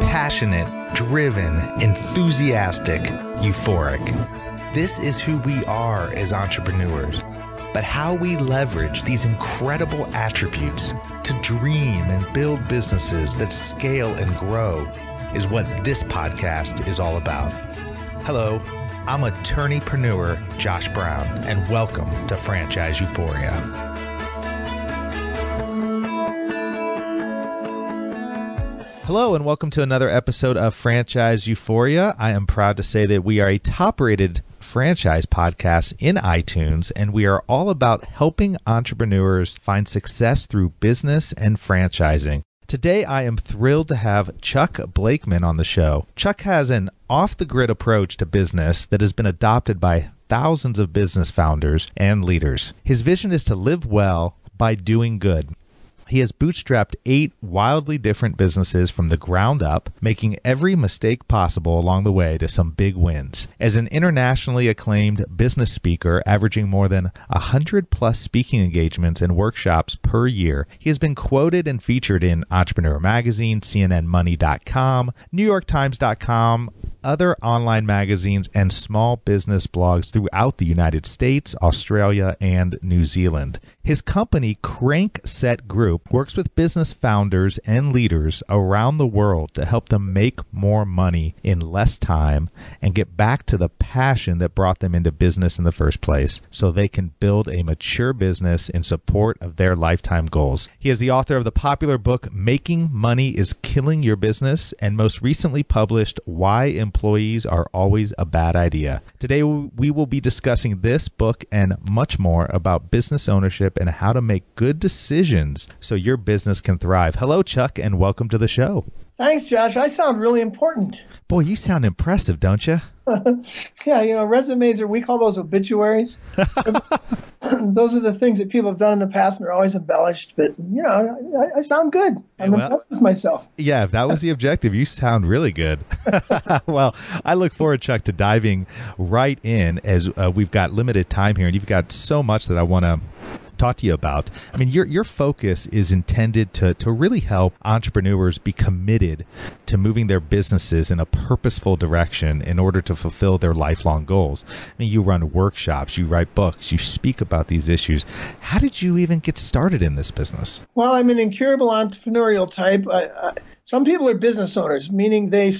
Passionate, driven, enthusiastic, euphoric. This is who we are as entrepreneurs. But how we leverage these incredible attributes to dream and build businesses that scale and grow is what this podcast is all about. Hello, I'm attorneypreneur Josh Brown, and welcome to Franchise Euphoria. Hello, and welcome to another episode of Franchise Euphoria. I am proud to say that we are a top-rated franchise podcast in iTunes, and we are all about helping entrepreneurs find success through business and franchising. Today, I am thrilled to have Chuck Blakeman on the show. Chuck has an off-the-grid approach to business that has been adopted by thousands of business founders and leaders. His vision is to live well by doing good. He has bootstrapped 8 wildly different businesses from the ground up, making every mistake possible along the way to some big wins. As an internationally acclaimed business speaker, averaging more than 100 plus speaking engagements and workshops per year, he has been quoted and featured in Entrepreneur Magazine, CNNMoney.com, NewYorkTimes.com, other online magazines, and small business blogs throughout the United States, Australia, and New Zealand. His company, Crank Set Group, works with business founders and leaders around the world to help them make more money in less time and get back to the passion that brought them into business in the first place so they can build a mature business in support of their lifetime goals. He is the author of the popular book, Making Money is Killing Your Business, and most recently published Why Employees Are Always a Bad Idea. Today, we will be discussing this book and much more about business ownership and how to make good decisions so your business can thrive. Hello, Chuck, and welcome to the show. Thanks, Josh. I sound really important. Boy, you sound impressive, don't you? Yeah, resumes we call those obituaries. Those are the things that people have done in the past and they're always embellished. But, I sound good. I'm impressed with myself. Yeah, if that was the objective, you sound really good. Well, I look forward, Chuck, to diving right in as we've got limited time here and you've got so much that I want to talk to you about. I mean, your focus is intended to really help entrepreneurs be committed to moving their businesses in a purposeful direction in order to fulfill their lifelong goals. I mean, you run workshops, you write books, you speak about these issues. How did you even get started in this business? Well, I'm an incurable entrepreneurial type. Some people are business owners, meaning they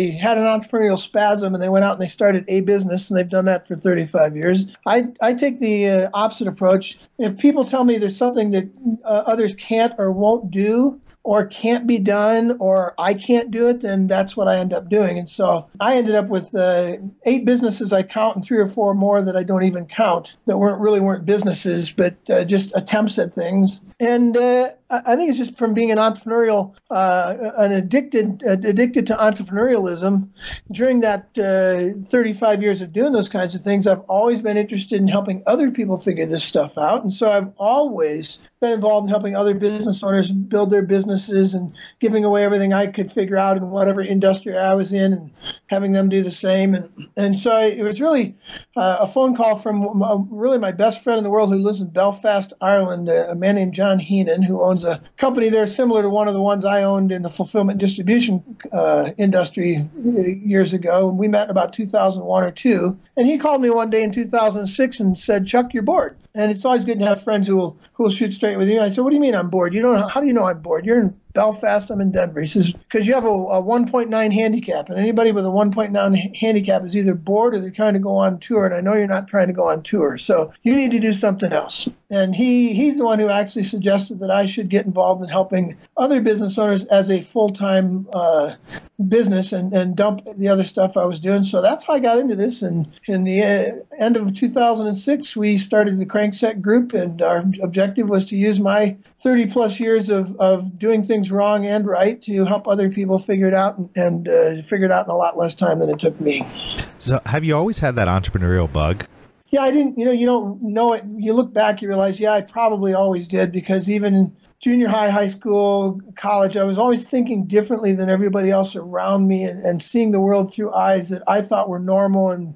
had an entrepreneurial spasm and they went out and they started a business, and they've done that for 35 years. I take the opposite approach. If people tell me there's something that others can't or won't do, or can't be done, or I can't do it, then that's what I end up doing. And so I ended up with 8 businesses I count and 3 or 4 more that I don't even count that weren't businesses, but just attempts at things. And I think it's just from being an entrepreneurial, addicted to entrepreneurialism. During that 35 years of doing those kinds of things, I've always been interested in helping other people figure this stuff out. And so I've always been involved in helping other business owners build their businesses and giving away everything I could figure out in whatever industry I was in and having them do the same. And so it was really a phone call from really my best friend in the world who lives in Belfast, Ireland, a man named John Heenan, who owns a company there similar to one of the ones I owned in the fulfillment distribution industry years ago. We met in about 2001 or 2. And he called me one day in 2006 and said, "Chuck, you're bored." And it's always good to have friends who will shoot straight with you. And I said, "What do you mean I'm bored? How do you know I'm bored? You're in Belfast, I'm in Denver." He says, "Because you have a 1.9 handicap, and anybody with a 1.9 handicap is either bored or they're trying to go on tour, and I know you're not trying to go on tour, so you need to do something else." And he's the one who actually suggested that I should get involved in helping other business owners as a full-time business and dump the other stuff I was doing. So that's how I got into this. And in the end of 2006, we started the Crankset Group, and our objective was to use my 30 plus years of doing things wrong and right to help other people figure it out and figure it out in a lot less time than it took me. So have you always had that entrepreneurial bug? Yeah, I didn't, you don't know it. You look back, you realize, yeah, I probably always did, because even junior high, high school, college, I was always thinking differently than everybody else around me and seeing the world through eyes that I thought were normal. And,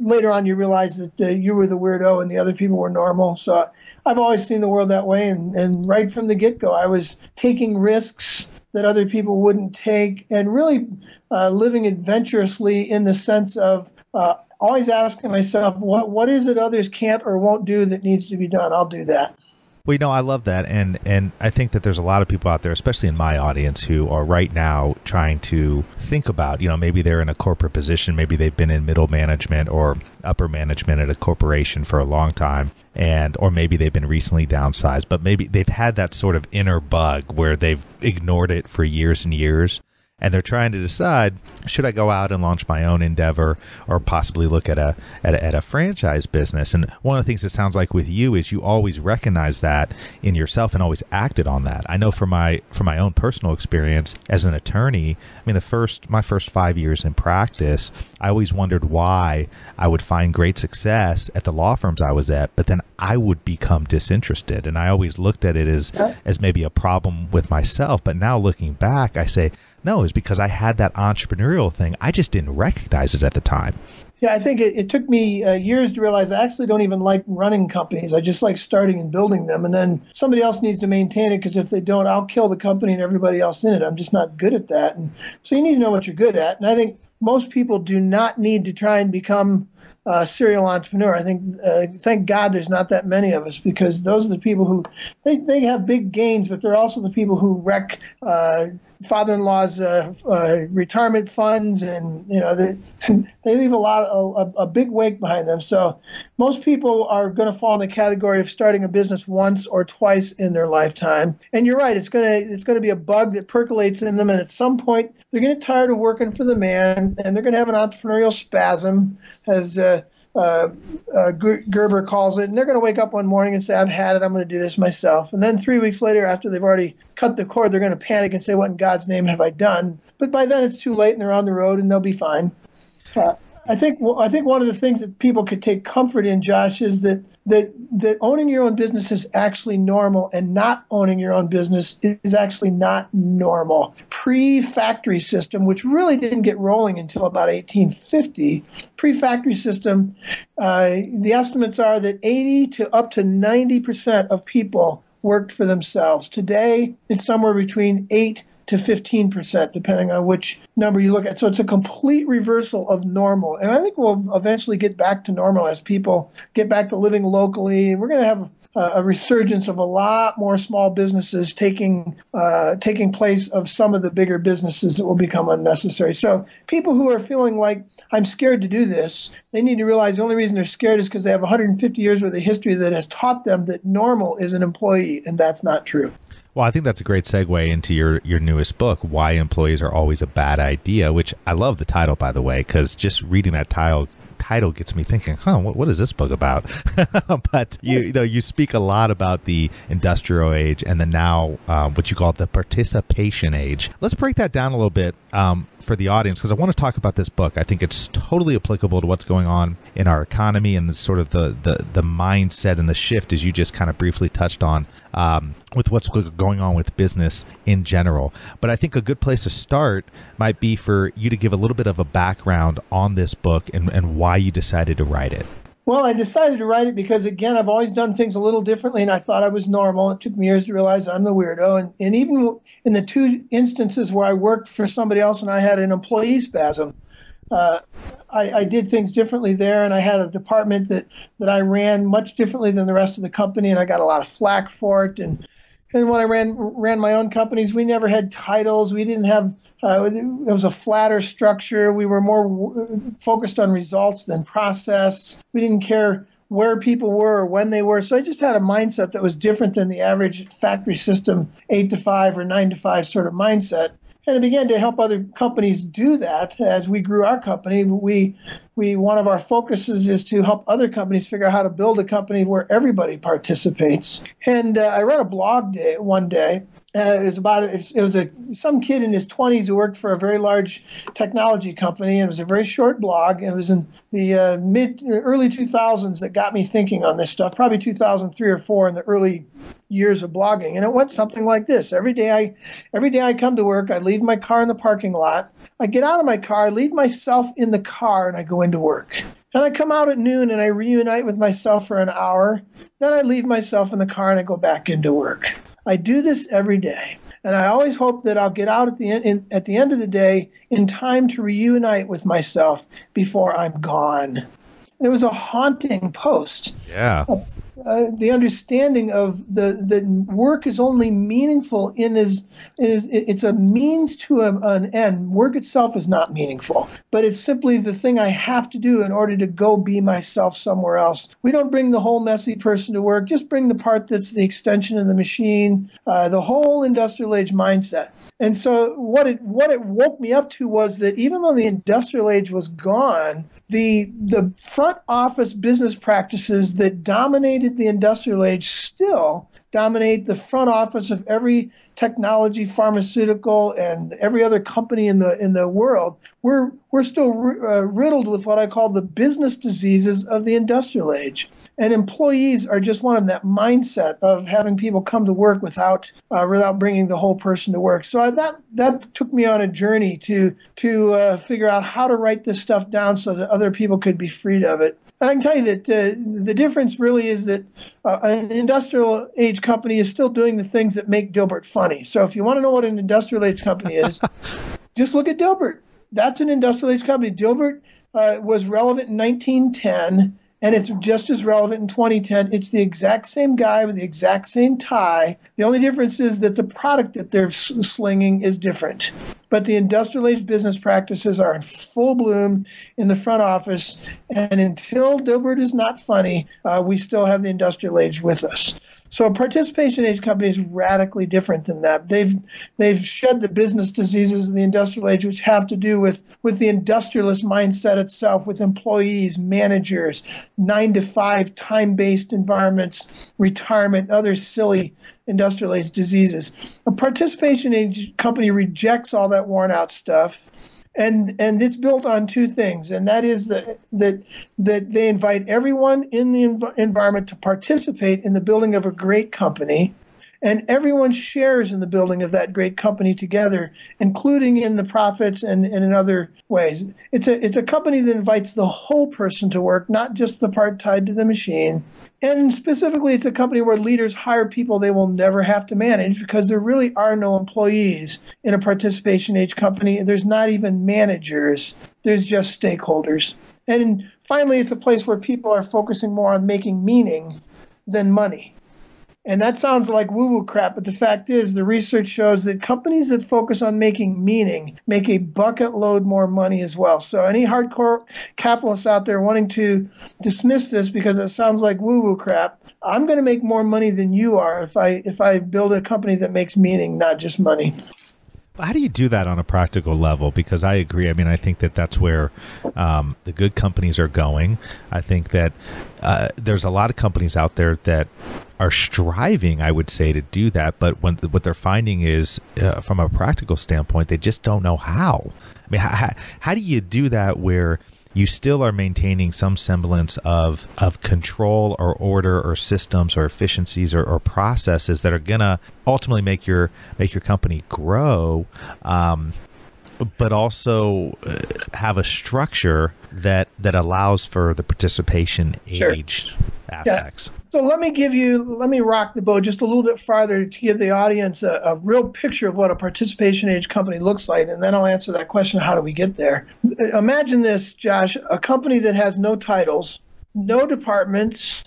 later on you realize that you were the weirdo and the other people were normal. So I've always seen the world that way. And right from the get-go, I was taking risks that other people wouldn't take, and really living adventurously in the sense of always asking myself, what is it others can't or won't do that needs to be done? I'll do that. Well, I love that, and I think that there's a lot of people out there, especially in my audience, who are right now trying to think about, maybe they're in a corporate position, maybe they've been in middle management or upper management at a corporation for a long time, or maybe they've been recently downsized, but maybe they've had that sort of inner bug where they've ignored it for years and years. And they're trying to decide, should I go out and launch my own endeavor, or possibly look at a franchise business? And one of the things it sounds like with you is you always recognize that in yourself and always acted on that. I know from my own personal experience as an attorney, I mean, my first 5 years in practice, I always wondered why I would find great success at the law firms I was at, but then I would become disinterested. And I always looked at it as maybe a problem with myself. But now looking back, I say, no, it's because I had that entrepreneurial thing. I just didn't recognize it at the time. Yeah, I think it took me years to realize I actually don't even like running companies. I just like starting and building them. And then somebody else needs to maintain it, because if they don't, I'll kill the company and everybody else in it. I'm just not good at that. And so you need to know what you're good at. And I think most people do not need to try and become a serial entrepreneur. I think, thank God there's not that many of us, because those are the people who, they have big gains, but they're also the people who wreck father-in-law's retirement funds, and they leave a big wake behind them. So most people are going to fall in the category of starting a business once or twice in their lifetime. And you're right, it's going to be a bug that percolates in them, and at some point they're going to get tired of working for the man, and they're going to have an entrepreneurial spasm, as Gerber calls it, and they're going to wake up one morning and say, I've had it, I'm going to do this myself. And then 3 weeks later, after they've already cut the cord, they're going to panic and say, what in God's name have I done? But by then it's too late, and they're on the road, and they'll be fine. I think one of the things that people could take comfort in, Josh, is that owning your own business is actually normal, and not owning your own business is actually not normal. Pre-factory system, which really didn't get rolling until about 1850, pre-factory system, the estimates are that 80 to up to 90% of people worked for themselves. Today, it's somewhere between 8 to 15%, depending on which number you look at. So it's a complete reversal of normal. And I think we'll eventually get back to normal as people get back to living locally. We're going to have a resurgence of a lot more small businesses taking place of some of the bigger businesses that will become unnecessary. So people who are feeling like, I'm scared to do this, they need to realize the only reason they're scared is because they have 150 years worth of history that has taught them that normal is an employee, and that's not true. Well, I think that's a great segue into your newest book, Why Employees Are Always a Bad Idea, which I love the title, by the way, because just reading that title gets me thinking, what is this book about? But you speak a lot about the industrial age and the now what you call the participation age. Let's break that down a little bit for the audience, because I want to talk about this book. I think it's totally applicable to what's going on in our economy and the sort of the mindset and the shift, as you just kind of briefly touched on, with what's going on with business in general. But I think a good place to start might be for you to give a little bit of a background on this book and why you decided to write it. Well, I decided to write it because, again, I've always done things a little differently, and I thought I was normal. It took me years to realize I'm the weirdo. And even in the two instances where I worked for somebody else and I had an employee spasm, I did things differently there, and I had a department that I ran much differently than the rest of the company, and I got a lot of flack for it. And when I ran my own companies, we never had titles. We didn't have, it was a flatter structure. We were more focused on results than process. We didn't care where people were or when they were. So I just had a mindset that was different than the average factory system 8 to 5 or 9 to 5 sort of mindset. And I began to help other companies do that as we grew our company. One of our focuses is to help other companies figure out how to build a company where everybody participates. And I read a blog one day. It was some kid in his 20s who worked for a very large technology company. And it was a very short blog. And it was in the early 2000s that got me thinking on this stuff, probably 2003 or 4 in the early years of blogging. And it went something like this. Every day I come to work, I leave my car in the parking lot. I get out of my car, I leave myself in the car, and I go into work. And I come out at noon and I reunite with myself for an hour. Then I leave myself in the car and I go back into work. I do this every day. And I always hope that I'll get out at the end of the day in time to reunite with myself before I'm gone. It was a haunting post. Yeah. The understanding of that work is only meaningful it's a means to an end. Work itself is not meaningful, but it's simply the thing I have to do in order to go be myself somewhere else. We don't bring the whole messy person to work, just bring the part that's the extension of the machine, the whole industrial age mindset. And so what it woke me up to was that even though the industrial age was gone, the front office business practices that dominated the industrial age still dominate the front office of every technology, pharmaceutical, and every other company in the world. We're still riddled with what I call the business diseases of the industrial age. And employees are just one of them, that mindset of having people come to work without bringing the whole person to work. So that took me on a journey to figure out how to write this stuff down so that other people could be freed of it. And I can tell you that the difference really is that an industrial age company is still doing the things that make Dilbert funny. So if you want to know what an industrial age company is, just look at Dilbert. That's an industrial age company. Dilbert was relevant in 1910. And it's just as relevant in 2010. It's the exact same guy with the exact same tie. The only difference is that the product that they're slinging is different. But the industrial age business practices are in full bloom in the front office. And until Dilbert is not funny, we still have the industrial age with us. So a participation age company is radically different than that. They've shed the business diseases of the industrial age, which have to do with the industrialist mindset itself, with employees, managers, 9-to-5 time-based environments, retirement, other silly industrial age diseases. A participation age company rejects all that worn out stuff. And it's built on two things, and that is that they invite everyone in the environment to participate in the building of a great company, and everyone shares in the building of that great company together, including in the profits and in other ways. It's a company that invites the whole person to work, not just the part tied to the machine. And specifically, it's a company where leaders hire people they will never have to manage, because there really are no employees in a participation age company. There's not even managers. There's just stakeholders. And finally, it's a place where people are focusing more on making meaning than money. And that sounds like woo-woo crap, but the fact is the research shows that companies that focus on making meaning make a bucket load more money as well. So any hardcore capitalists out there wanting to dismiss this because it sounds like woo-woo crap, I'm going to make more money than you are if I build a company that makes meaning, not just money. How do you do that on a practical level? Because I agree. I mean, I think that that's where the good companies are going. I think that there's a lot of companies out there that are striving, I would say, to do that. But what they're finding is, from a practical standpoint, they just don't know how. I mean, how do you do that where you still are maintaining some semblance of control or order or systems or efficiencies or processes that are going to ultimately make your company grow, but also have a structure that allows for the participation age aspects. Yeah. So let me rock the boat just a little bit farther to give the audience a real picture of what a participation age company looks like, and then I'll answer that question, how do we get there? Imagine this, Josh, a company that has no titles, no departments,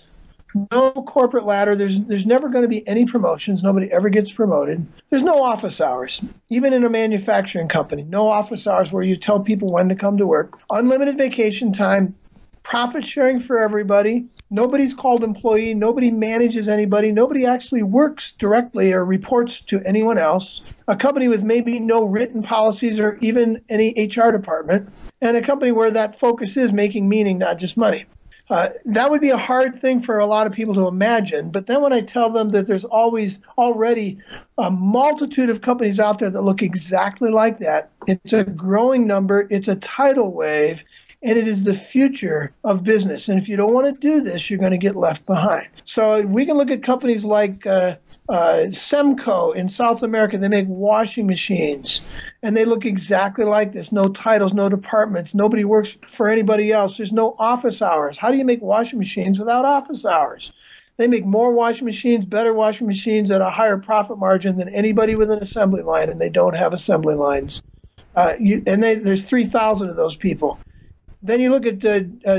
no corporate ladder. There's never going to be any promotions. Nobody ever gets promoted. There's no office hours. Even in a manufacturing company, no office hours where you tell people when to come to work. Unlimited vacation time, profit sharing for everybody. Nobody's called employee. Nobody manages anybody. Nobody actually works directly or reports to anyone else. A company with maybe no written policies or even any HR department. And a company where that focus is making meaning, not just money. That would be a hard thing for a lot of people to imagine. But then when I tell them that there's already a multitude of companies out there that look exactly like that, it's a growing number, it's a tidal wave, and it is the future of business. And if you don't want to do this, you're going to get left behind. So we can look at companies like Semco in South America. They make washing machines, and they look exactly like this. No titles, no departments. Nobody works for anybody else. There's no office hours. How do you make washing machines without office hours? They make more washing machines, better washing machines at a higher profit margin than anybody with an assembly line, and they don't have assembly lines. There's 3,000 of those people. Then you look at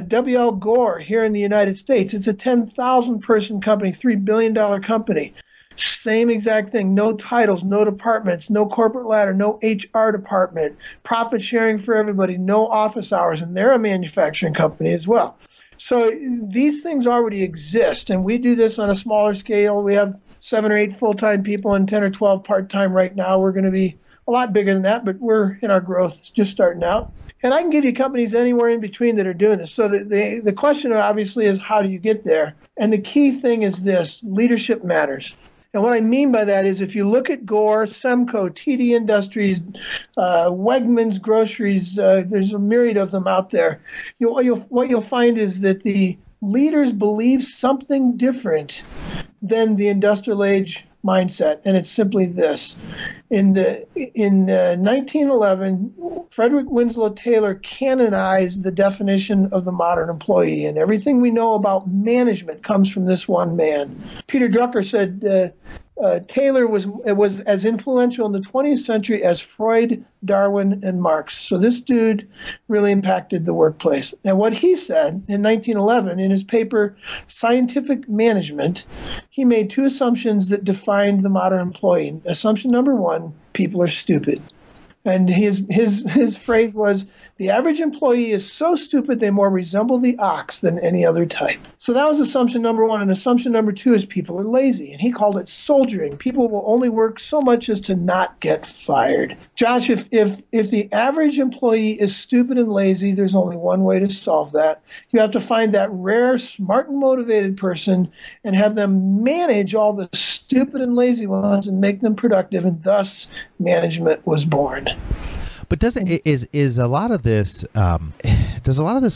W.L. Gore here in the United States. It's a 10,000 person company, $3 billion company. Same exact thing. No titles, no departments, no corporate ladder, no HR department, profit sharing for everybody, no office hours, and they're a manufacturing company as well. So these things already exist, and we do this on a smaller scale. We have 7 or 8 full-time people and 10 or 12 part-time right now. We're going to be a lot bigger than that, but we're in our growth just starting out. And I can give you companies anywhere in between that are doing this. So the question obviously is, how do you get there? And the key thing is this: leadership matters. And what I mean by that is, if you look at Gore, Semco, TD Industries, Wegmans Groceries, there's a myriad of them out there. What you'll find is that the leaders believe something different than the industrial age mindset, and it's simply this. In 1911, Frederick Winslow Taylor canonized the definition of the modern employee, and everything we know about management comes from this one man. Peter Drucker said Taylor was as influential in the 20th century as Freud, Darwin, and Marx. So this dude really impacted the workplace. And what he said in 1911 in his paper, Scientific Management, he made 2 assumptions that defined the modern employee. Assumption number 1, people are stupid. And his phrase was, the average employee is so stupid they more resemble the ox than any other type. So that was assumption number 1. And assumption number 2 is people are lazy. And he called it soldiering. People will only work so much as to not get fired. Josh, if the average employee is stupid and lazy, there's only one way to solve that. You have to find that rare, smart and motivated person and have them manage all the stupid and lazy ones and make them productive. And thus, management was born. But does a lot of this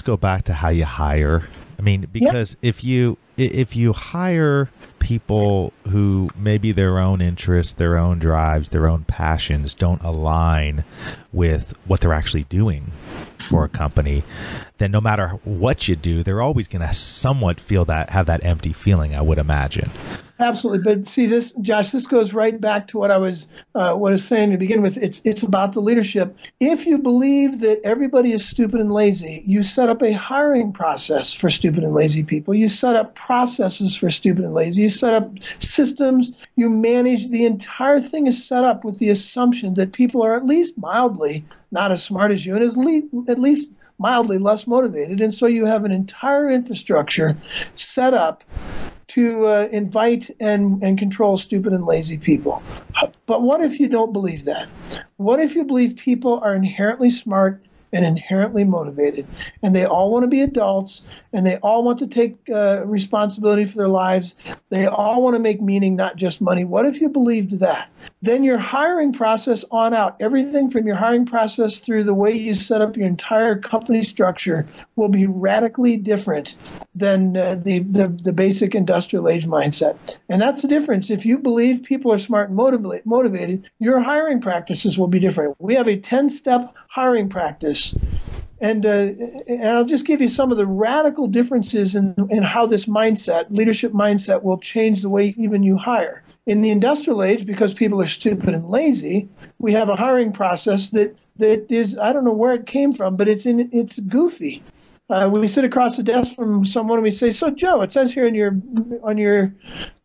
go back to how you hire? I mean, because if you hire people who maybe their own interests, their own drives, their own passions don't align with what they're actually doing for a company, then no matter what you do, they're always going to somewhat have that empty feeling, I would imagine. Absolutely. But see, this, Josh, this goes right back to what I was saying to begin with. It's about the leadership. If you believe that everybody is stupid and lazy, you set up a hiring process for stupid and lazy people. You set up processes for stupid and lazy. You set up systems. You manage. The entire thing is set up with the assumption that people are at least mildly not as smart as you and at least mildly less motivated. And so you have an entire infrastructure set up to invite and control stupid and lazy people. But what if you don't believe that? What if you believe people are inherently smart and inherently motivated, and they all want to be adults, and they all want to take responsibility for their lives? They all want to make meaning, not just money. What if you believed that? Then your hiring process on out, everything from your hiring process through the way you set up your entire company structure, will be radically different than the basic industrial age mindset. And that's the difference. If you believe people are smart and motivated, your hiring practices will be different. We have a 10-step hiring practice. And I'll just give you some of the radical differences in how this mindset, leadership mindset, will change the way even you hire. In the industrial age, because people are stupid and lazy, we have a hiring process that is, I don't know where it came from, but it's goofy. We sit across the desk from someone and we say, "So Joe, it says here on your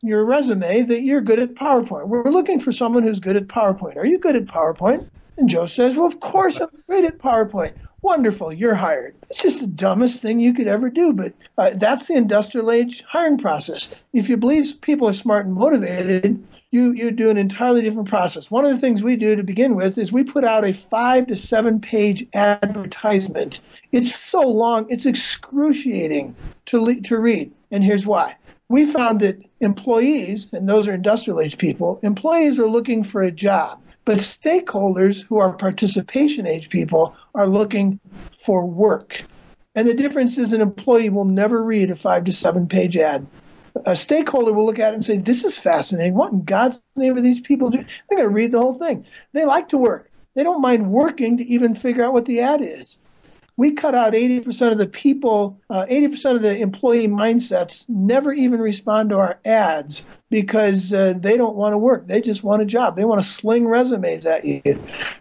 resume that you're good at PowerPoint. We're looking for someone who's good at PowerPoint. Are you good at PowerPoint?" And Joe says, "Well, of course I'm great at PowerPoint." "Wonderful, you're hired." It's just the dumbest thing you could ever do, but that's the industrial age hiring process. If you believe people are smart and motivated, you do an entirely different process. One of the things we do to begin with is we put out a 5 to 7 page advertisement. It's so long, it's excruciating to read, and here's why. We found that employees, and those are industrial age people, employees are looking for a job. But stakeholders, who are participation age people, are looking for work. And the difference is an employee will never read a 5 to 7 page ad. A stakeholder will look at it and say, this is fascinating. What in God's name are these people doing? They're going to read the whole thing. They like to work. They don't mind working to even figure out what the ad is. We cut out 80% of the people, 80% of the employee mindsets never even respond to our ads because they don't want to work. They just want a job. They want to sling resumes at you.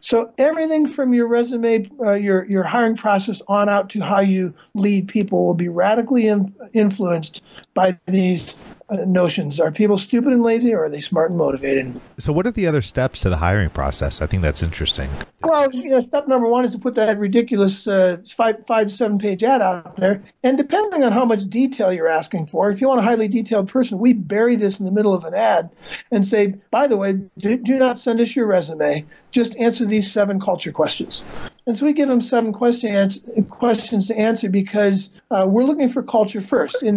So everything from your resume, your hiring process on out to how you lead people will be radically influenced by these notions. Are people stupid and lazy, or are they smart and motivated? So what are the other steps to the hiring process? I think that's interesting. Well, step number one is to put that ridiculous 5 to 7 page ad out there. And depending on how much detail you're asking for, if you want a highly detailed person, we bury this in the middle of an ad and say, by the way, do not send us your resume. Just answer these 7 culture questions. And so we give them 7 questions to answer because we're looking for culture first. In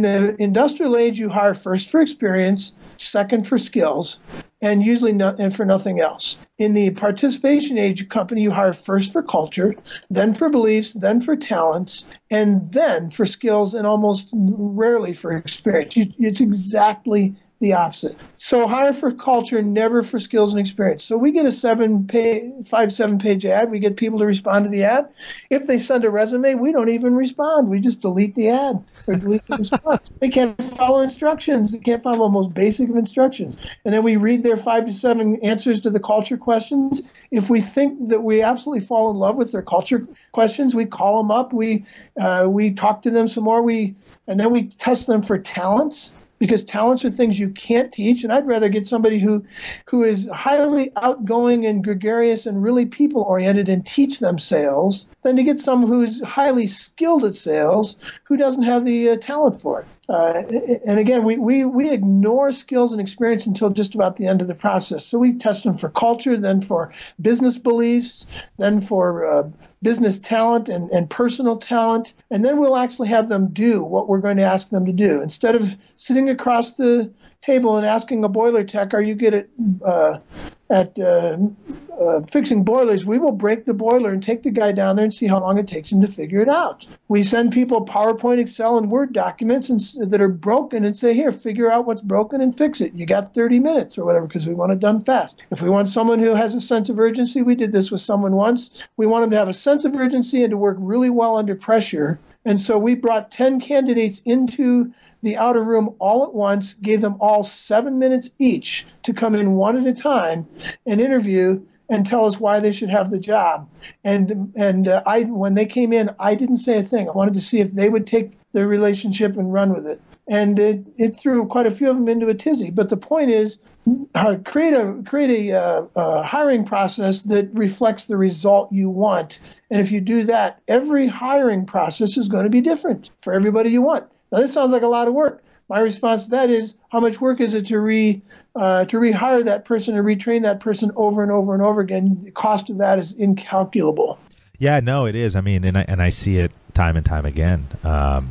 the industrial age, you hire first for experience, second for skills, and usually and for nothing else. In the participation age company, you hire first for culture, then for beliefs, then for talents, and then for skills, and almost rarely for experience. It's exactly the opposite. So hire for culture, never for skills and experience. So we get a 7 page ad. We get people to respond to the ad. If they send a resume, we don't even respond. We just delete the ad or delete the response. They can't follow instructions. They can't follow the most basic of instructions. And then we read their 5 to 7 answers to the culture questions. If we think that we absolutely fall in love with their culture questions, we call them up. We talk to them some more. And then we test them for talents, because talents are things you can't teach. And I'd rather get somebody who is highly outgoing and gregarious and really people-oriented and teach them sales than to get someone who's highly skilled at sales who doesn't have the talent for it. And again, we ignore skills and experience until just about the end of the process. So we test them for culture, then for business beliefs, then for business talent and personal talent. And then we'll actually have them do what we're going to ask them to do. Instead of sitting across the table and asking a boiler tech, are you good at fixing boilers, we will break the boiler and take the guy down there and see how long it takes him to figure it out. We send people PowerPoint, Excel, and Word documents that are broken and say, here, figure out what's broken and fix it. You got 30 minutes or whatever, because we want it done fast. If we want someone who has a sense of urgency, we did this with someone once. We want them to have a sense of urgency and to work really well under pressure. And so we brought 10 candidates into the outer room all at once, gave them all 7 minutes each to come in one at a time and interview and tell us why they should have the job. And when they came in, I didn't say a thing. I wanted to see if they would take their relationship and run with it. And it threw quite a few of them into a tizzy. But the point is, create a hiring process that reflects the result you want. And if you do that, every hiring process is going to be different for everybody you want. Now, this sounds like a lot of work. My response to that is, how much work is it to rehire that person and retrain that person over and over and over again? The cost of that is incalculable. Yeah, no, it is. I mean, and I see it time and time again.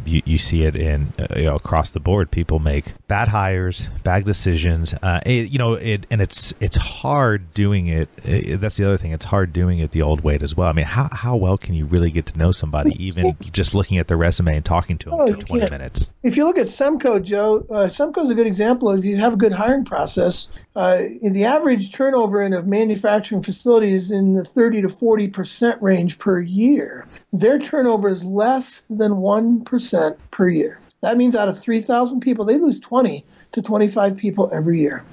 You see it in across the board. People make bad hires, bad decisions. And it's hard doing it. That's the other thing. It's hard doing it the old way as well. I mean, how well can you really get to know somebody, even just looking at the resume and talking to them for 20 minutes? If you look at Semco, Joe, Semco is a good example. If you have a good hiring process, the average turnover in a manufacturing facility is in the 30 to 40% range per year. Their turnover is less than 1% per year. That means out of 3,000 people, they lose 20 to 25 people every year.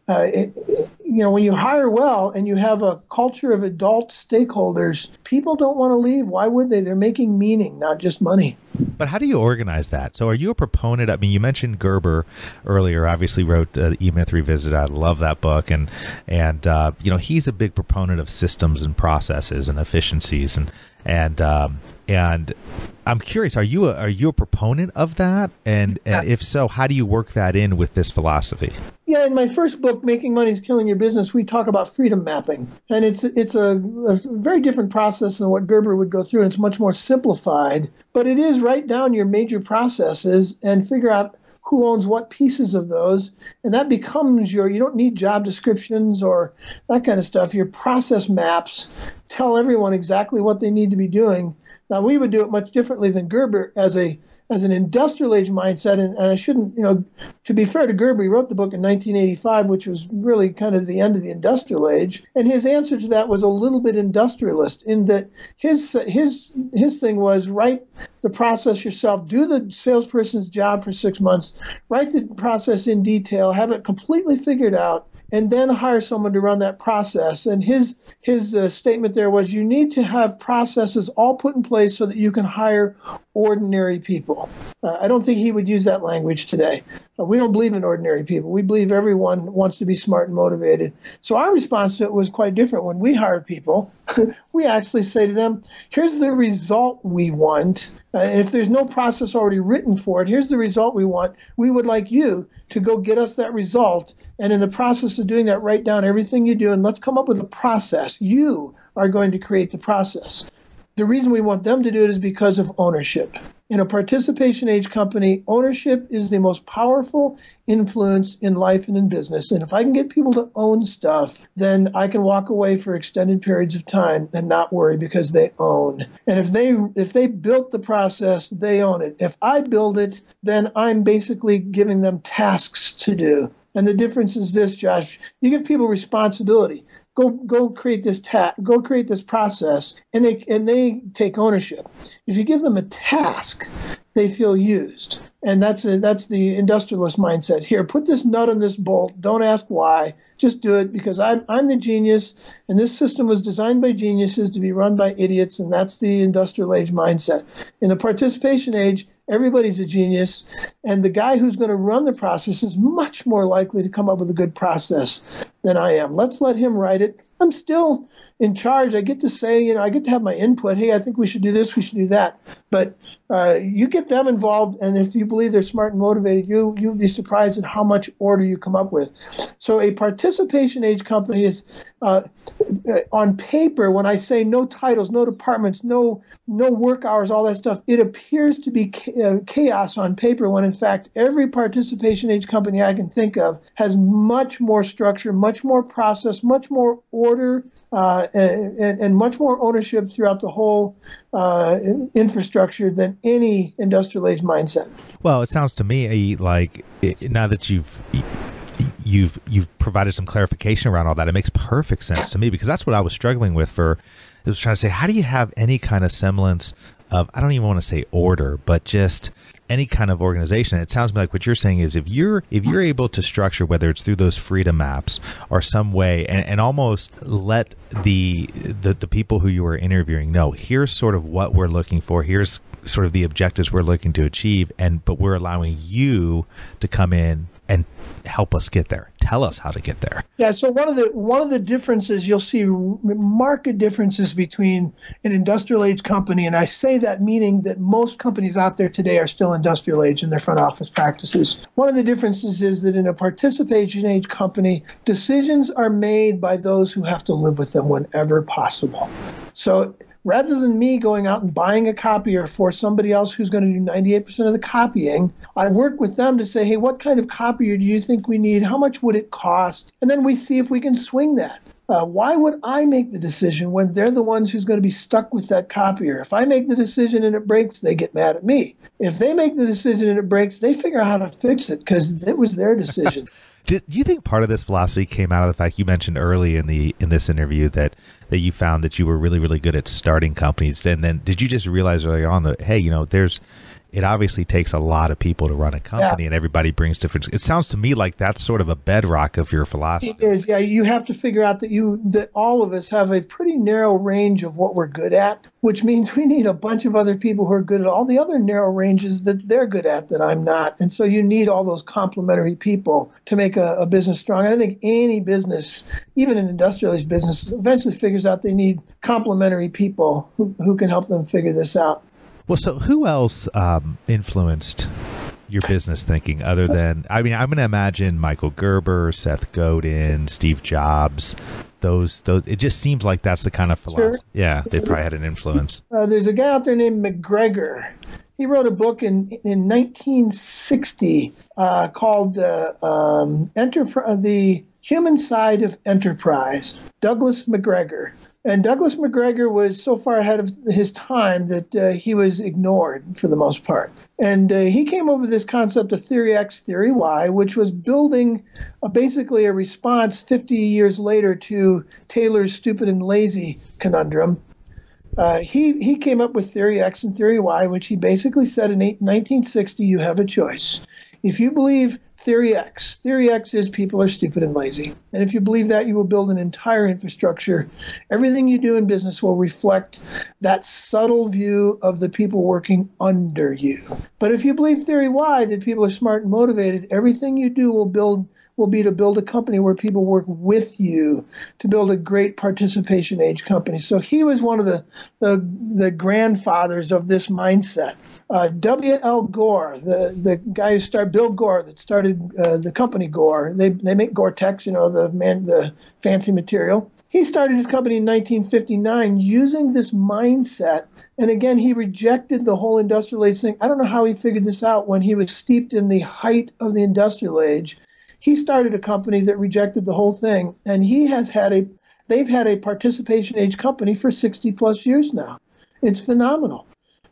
When you hire well and you have a culture of adult stakeholders, people don't want to leave. Why would they? They're making meaning, not just money. But how do you organize that? So are you a proponent? I mean, you mentioned Gerber earlier, obviously wrote E-Myth Revisited. I love that book. And he's a big proponent of systems and processes and efficiencies. And I'm curious, are you a proponent of that? And if so, how do you work that in with this philosophy? Yeah, in my first book, Making Money is Killing Your Business, we talk about freedom mapping. And it's a very different process than what Gerber would go through. And it's much more simplified. But it is write down your major processes and figure out who owns what pieces of those, and that becomes you don't need job descriptions or that kind of stuff. Your process maps tell everyone exactly what they need to be doing. Now, we would do it much differently than Gerber as an industrial age mindset, and I shouldn't, to be fair to Gerber, he wrote the book in 1985, which was really kind of the end of the industrial age, and his answer to that was a little bit industrialist in that his thing was write the process yourself, do the salesperson's job for 6 months, write the process in detail, have it completely figured out, and then hire someone to run that process. And his statement there was, you need to have processes all put in place so that you can hire ordinary people. I don't think he would use that language today. We don't believe in ordinary people. We believe everyone wants to be smart and motivated. So our response to it was quite different. When we hire people, we actually say to them, here's the result we want. And if there's no process already written for it, here's the result we want. We would like you to go get us that result. And in the process of doing that, write down everything you do and let's come up with a process. You are going to create the process. The reason we want them to do it is because of ownership. In a participation age company, ownership is the most powerful influence in life and in business. And if I can get people to own stuff, then I can walk away for extended periods of time and not worry because they own. And if they built the process, they own it. If I build it, then I'm basically giving them tasks to do. And the difference is this, Josh, you give people responsibility. Go create this go create this process, and they take ownership. If you give them a task, they feel used, and that's the industrialist mindset. Here, put this nut on this bolt. Don't ask why. Just do it because I'm the genius, and this system was designed by geniuses to be run by idiots, and that's the industrial age mindset. In the participation age, everybody's a genius, and the guy who's going to run the process is much more likely to come up with a good process than I am. Let's let him write it. I'm still in charge. I get to say, I get to have my input. Hey, I think we should do this, we should do that. But you get them involved, and if you believe they're smart and motivated, you'll be surprised at how much order you come up with. So a participation age company is, on paper, when I say no titles, no departments, no work hours, all that stuff, it appears to be chaos on paper when in fact every participation age company I can think of has much more structure, much more process, much more order, and much more ownership throughout the whole infrastructure than any industrial age mindset. Well, it sounds to me like now that you've provided some clarification around all that, it makes perfect sense to me, because that's what I was struggling with. I was trying to say, how do you have any kind of semblance of, I don't even want to say order, but just any kind of organization? It sounds like what you're saying is if you're able to structure, whether it's through those freedom maps or some way, and almost let the people who you are interviewing know, here's sort of what we're looking for, here's sort of the objectives we're looking to achieve, but we're allowing you to come in and help us get there. Tell us how to get there. Yeah, so one of the differences, you'll see marked differences between an industrial age company, and I say that meaning that most companies out there today are still industrial age in their front office practices. One of the differences is that in a participation age company, decisions are made by those who have to live with them whenever possible. So rather than me going out and buying a copier for somebody else who's going to do 98% of the copying, I work with them to say, hey, what kind of copier do you think we need? How much would it cost? And then we see if we can swing that. Why would I make the decision when they're the ones who's going to be stuck with that copier? If I make the decision and it breaks, they get mad at me. If they make the decision and it breaks, they figure out how to fix it because it was their decision. Do you think part of this philosophy came out of the fact you mentioned early in this interview that you found that you were really, really good at starting companies? And then did you just realize early on that, hey, it obviously takes a lot of people to run a company, and everybody brings different. It sounds to me like that's sort of a bedrock of your philosophy. It is, yeah. You have to figure out that all of us have a pretty narrow range of what we're good at, which means we need a bunch of other people who are good at all the other narrow ranges that they're good at that I'm not. And so you need all those complementary people to make a business strong. And I think any business, even an industrialized business, eventually figures out they need complementary people who can help them figure this out. Well, so who else influenced your business thinking other than, I'm going to imagine Michael Gerber, Seth Godin, Steve Jobs, those, it just seems like that's the kind of philosophy. Sure. Yeah, they probably had an influence. There's a guy out there named McGregor. He wrote a book in 1960 called The Human Side of Enterprise, Douglas McGregor. And Douglas McGregor was so far ahead of his time that he was ignored for the most part. And he came up with this concept of Theory X, Theory Y, which was building basically a response 50 years later to Taylor's stupid and lazy conundrum. He came up with Theory X and Theory Y, which he basically said in 1960, you have a choice. If you believe Theory X is people are stupid and lazy. And if you believe that, you will build an entire infrastructure. Everything you do in business will reflect that subtle view of the people working under you. But if you believe Theory Y, that people are smart and motivated, everything you do will be to build a company where people work with you to build a great participation age company. So he was one of the grandfathers of this mindset. W.L. Gore, the guy who started, Bill Gore, that started the company Gore. They make Gore-Tex, the fancy material. He started his company in 1959 using this mindset. And again, he rejected the whole industrial age thing. I don't know how he figured this out when he was steeped in the height of the industrial age. He started a company that rejected the whole thing, and they've had a participation age company for 60 plus years now. It's phenomenal.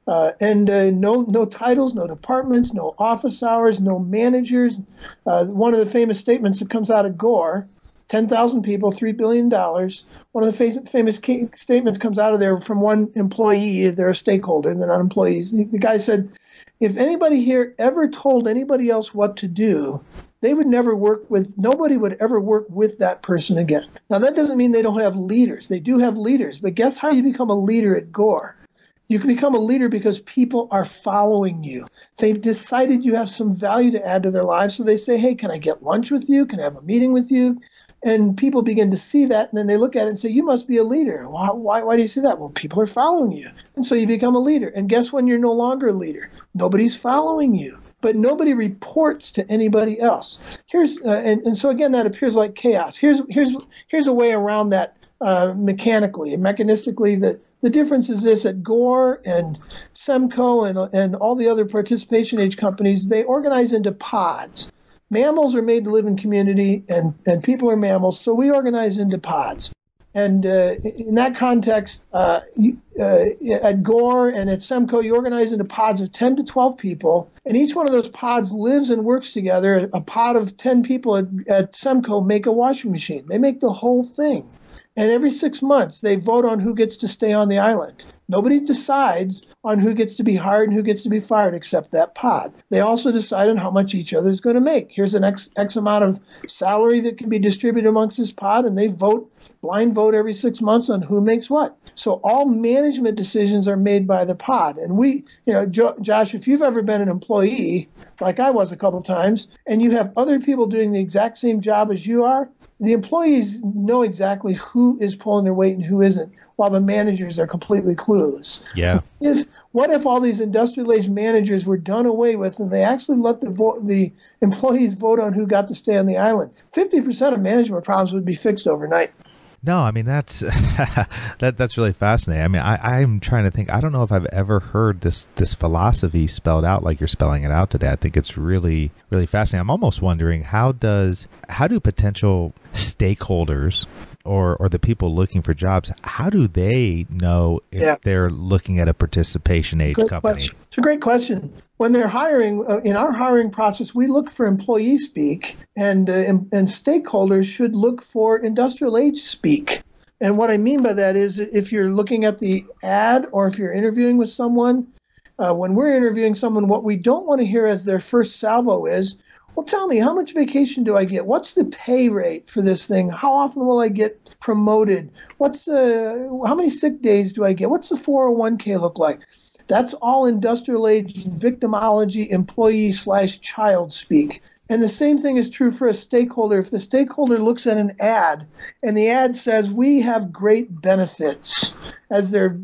No titles, no departments, no office hours, no managers. One of the famous statements that comes out of Gore, 10,000 people, $3 billion. One of the famous statements comes out of there from one employee. They're a stakeholder, they're not employees. The guy said, if anybody here ever told anybody else what to do, nobody would ever work with that person again. Now, that doesn't mean they don't have leaders. They do have leaders, but guess how you become a leader at Gore? You can become a leader because people are following you. They've decided you have some value to add to their lives, so they say, hey, can I get lunch with you? Can I have a meeting with you? And people begin to see that, and then they look at it and say, you must be a leader. Why do you see that? Well, people are following you. And so you become a leader. And guess when you're no longer a leader? Nobody's following you. But nobody reports to anybody else. So again, that appears like chaos. Here's a way around that mechanically and mechanistically. The difference is this: at Gore and Semco and all the other participation age companies, they organize into pods. Mammals are made to live in community, and people are mammals, so we organize into pods. And in that context, at Gore and at Semco, you organize into pods of 10 to 12 people, and each one of those pods lives and works together. A pod of 10 people at Semco make a washing machine. They make the whole thing. And every 6 months, they vote on who gets to stay on the island. Nobody decides on who gets to be hired and who gets to be fired except that pod. They also decide on how much each other is going to make. Here's an X amount of salary that can be distributed amongst this pod, and they blind vote every 6 months on who makes what. So all management decisions are made by the pod. And Josh, if you've ever been an employee, like I was a couple times, and you have other people doing the exact same job as you are, the employees know exactly who is pulling their weight and who isn't, while the managers are completely clueless. Yeah. What if all these industrial age managers were done away with and they actually let the employees vote on who got to stay on the island? 50% of management problems would be fixed overnight. No, I mean, that's that's really fascinating. I mean, I'm trying to think. I don't know if I've ever heard this philosophy spelled out like you're spelling it out today. I think it's really, really fascinating. I'm almost wondering how do potential stakeholders or the people looking for jobs, how do they know if they're looking at a participation age company? Question. It's a great question. When they're hiring, in our hiring process, we look for employee speak, and stakeholders should look for industrial age speak. And what I mean by that is, if you're looking at the ad or if you're interviewing with someone, when we're interviewing someone, what we don't want to hear as their first salvo is, well, tell me, how much vacation do I get? What's the pay rate for this thing? How often will I get promoted? How many sick days do I get? What's the 401k look like? That's all industrial age victimology, employee/child speak. And the same thing is true for a stakeholder. If the stakeholder looks at an ad and the ad says, we have great benefits as their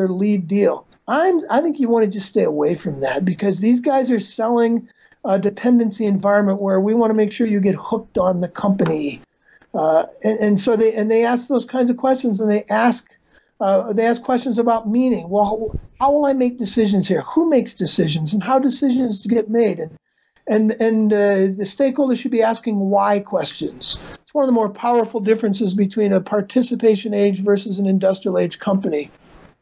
lead deal, I think you want to just stay away from that, because these guys are selling a dependency environment where we want to make sure you get hooked on the company. So they ask those kinds of questions, and they ask They ask questions about meaning. Well, how will I make decisions here? Who makes decisions, and how decisions get made? And the stakeholders should be asking why questions. It's one of the more powerful differences between a participation age versus an industrial age company.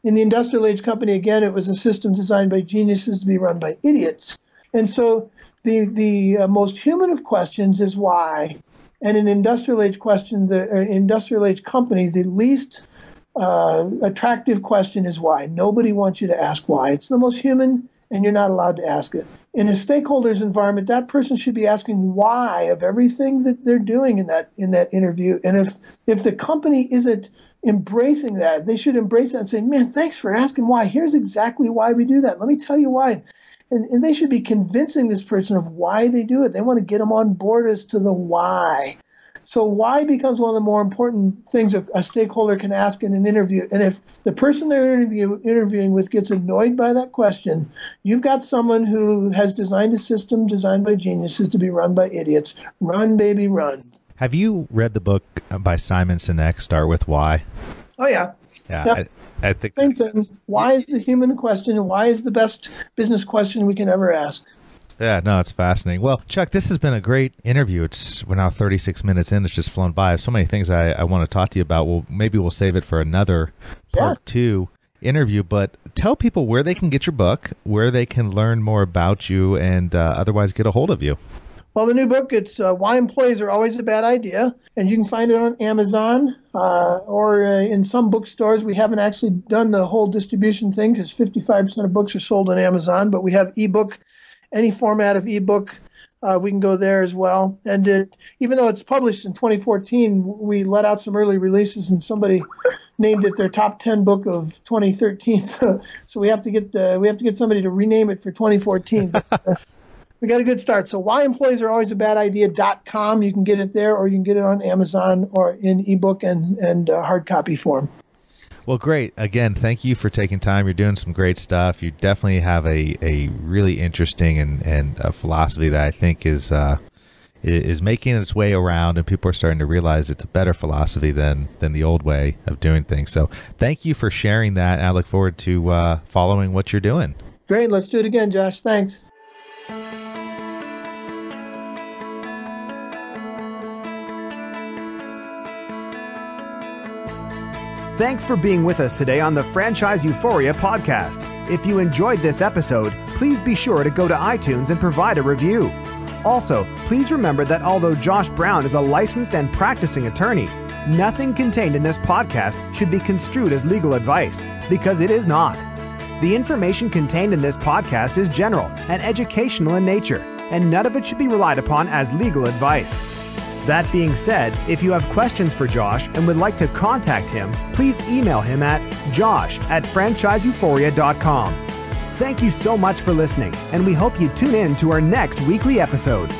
In the industrial age company, again, it was a system designed by geniuses to be run by idiots. And so the most human of questions is why. And in industrial age question, the industrial age company, the least attractive question is why. Nobody wants you to ask why. It's the most human, and you're not allowed to ask it. In a stakeholders environment, that person should be asking why of everything that they're doing in that interview. And if the company isn't embracing that, they should embrace that and say, man, thanks for asking why. Here's exactly why we do that. Let me tell you why. And they should be convincing this person of why they do it. They want to get them on board as to the why. So why becomes one of the more important things a stakeholder can ask in an interview. And if the person they're interviewing with gets annoyed by that question, you've got someone who has designed a system designed by geniuses to be run by idiots. Run, baby, run. Have you read the book by Simon Sinek, Start With Why? Oh, yeah. Yeah, yep. I think same thing. Why is the human question, and why is the best business question we can ever ask? Yeah, no, it's fascinating. Well, Chuck, this has been a great interview. We're now 36 minutes in. It's just flown by. I have so many things I want to talk to you about. Well, maybe we'll save it for another part 2 interview. But tell people where they can get your book, where they can learn more about you, and otherwise get a hold of you. Well, the new book, it's Why Employees Are Always a Bad Idea, and you can find it on Amazon or in some bookstores. We haven't actually done the whole distribution thing because 55% of books are sold on Amazon, but we have ebook, any format of ebook. We can go there as well. And even though it's published in 2014, we let out some early releases, and somebody named it their top 10 book of 2013. So we have to get somebody to rename it for 2014. But, we got a good start. So whyemployeesarealwaysaBadIdea.com. You can get it there, or you can get it on Amazon or in ebook and hard copy form. Well, great. Again, thank you for taking time. You're doing some great stuff. You definitely have a really interesting and a philosophy that I think is making its way around, and people are starting to realize it's a better philosophy than the old way of doing things. So thank you for sharing that. I look forward to following what you're doing. Great. Let's do it again, Josh. Thanks. Thanks for being with us today on the Franchise Euphoria podcast. If you enjoyed this episode, please be sure to go to iTunes and provide a review. Also, please remember that although Josh Brown is a licensed and practicing attorney, nothing contained in this podcast should be construed as legal advice, because it is not. The information contained in this podcast is general and educational in nature, and none of it should be relied upon as legal advice. That being said, if you have questions for Josh and would like to contact him, please email him at josh@franchiseeuphoria.com. Thank you so much for listening, and we hope you tune in to our next weekly episode.